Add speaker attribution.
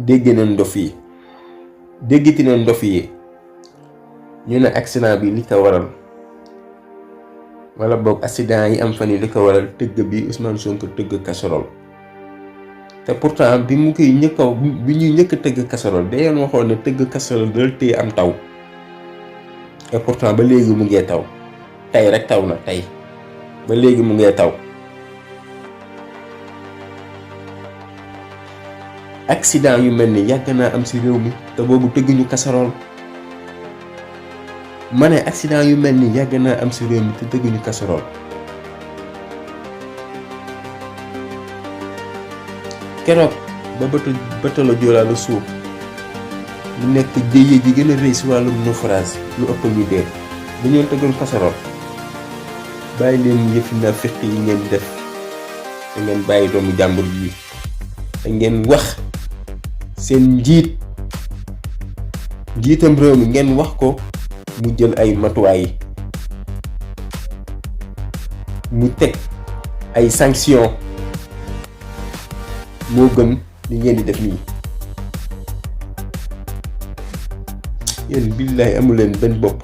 Speaker 1: dégg na ndof yi déggati na ndof yi ñu ne accident bi li ko waral wala boog accident yi am fan yi li ko waral tëgg bi Ousmane Sonko tëgg casserole te pourtant bi mu koy bi ñuy njëkk a tëgg casserole da yoon waxoon ne tëgg casserole dal téye am taw et pourtant ba léegi mu ngee taw tey rek taw na tey ba léegi mu ngee taw. accident yu mel ni yàgg naa am ci réew mi te boobu tëgguñu casserole ma ne accident yu mel ni yàgg naa am ci réew mi te tëgguñu casserole. keroog ba bato la Joola la suuf mu nekk jéye ji gën a rëy ci wàllum naufrage lu ëpp ñu dee dañoo tëggal casserole. bàyyi leen yëfi na fekk yi ngeen def te ngeen bàyyi doomu jàmbur yi te ngeen wax seen njiitam réew mi ngeen wax ko mu jël ay matuwaay mu teg ay sanction moo gën li ngeen di def nii. yéen billaay amu leen benn bopp